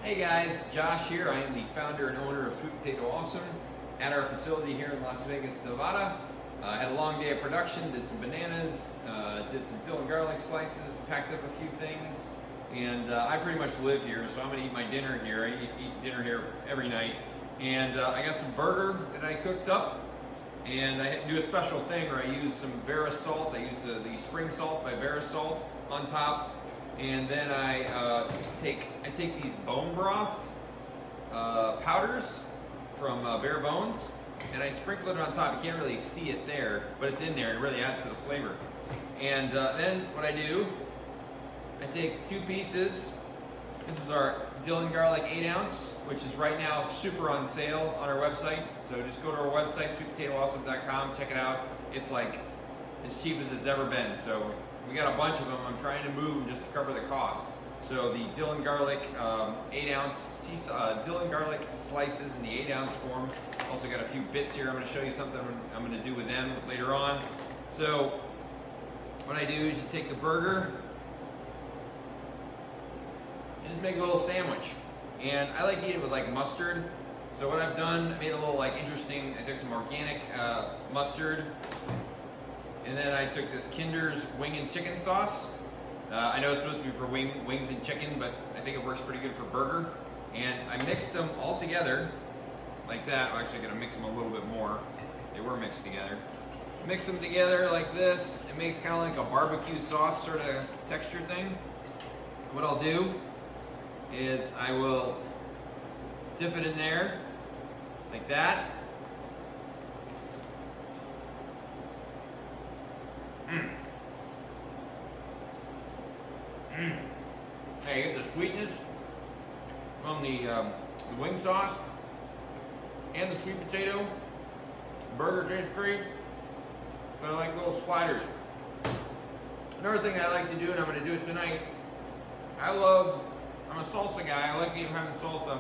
Hey guys, Josh here. I am the founder and owner of Sweetpotato Awesome at our facility here in Las Vegas, Nevada. Had a long day of production, did some bananas, did some dill and garlic slices, packed up a few things, and I pretty much live here, so I'm going to eat my dinner here. I eat dinner here every night, and I got some burger that I cooked up, and I do a special thing where I use some Vera salt. I use the spring salt by Vera Salt on top. And then I take these bone broth powders from Bare Bones, and I sprinkle it on top. You can't really see it there, but it's in there. It really adds to the flavor. And then what I do, I take 2 pieces. This is our dill and garlic 8-ounce, which is right now super on sale on our website. So just go to our website, sweetpotatoawesome.com, check it out. It's like as cheap as it's ever been. So we got a bunch of them. I'm trying to move just to cover the cost. So the dill and garlic 8-ounce dill and garlic slices in the 8-ounce form. Also got a few bits here. I'm going to show you something I'm going to do with them later on. So what I do is you take the burger and just make a little sandwich. And I like to eat it with like mustard. So what I've done, I made a little like interesting. I took some organic mustard. And then I took this Kinder's wing and chicken sauce. I know it's supposed to be for wings and chicken, but I think it works pretty good for burger. And I mixed them all together like that. I'm actually going to mix them a little bit more. They were mixed together. Mix them together like this. It makes kind of like a barbecue sauce sort of texture thing. What I'll do is I will dip it in there like that. Hey, you get the sweetness from the wing sauce and the sweet potato. Burger tastes great, but I like little sliders. Another thing I like to do, and I'm going to do it tonight, I'm a salsa guy. I like having salsa,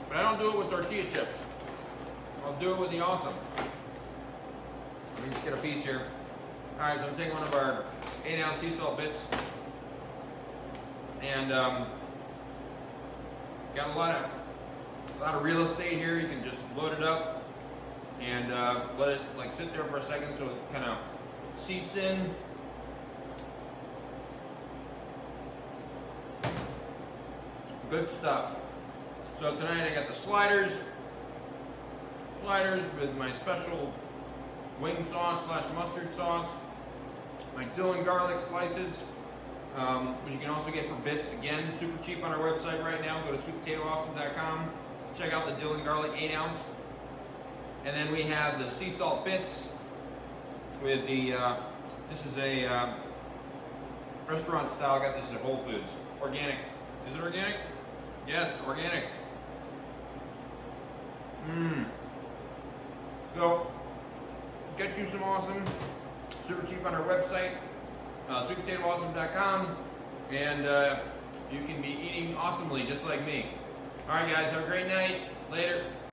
but I don't do it with tortilla chips. I'll do it with the Awesome. Let me just get a piece here. Alright, so I'm taking one of our 8-ounce sea salt bits, and got a lot of real estate here. You can just load it up and let it like sit there for a second so it kind of seeps in. Good stuff. So tonight I got the sliders with my special wing sauce / mustard sauce, my dill and garlic slices, which you can also get for bits. Again, super cheap on our website right now. Go to sweetpotatoawesome.com. Check out the dill and garlic 8-ounce. And then we have the sea salt bits with the, this is a restaurant style. I got this at Whole Foods. Organic. Is it organic? Yes, organic. So, get you some Awesome. Super cheap on our website, sweetpotatoawesome.com, and you can be eating awesomely just like me. Alright guys, have a great night. Later.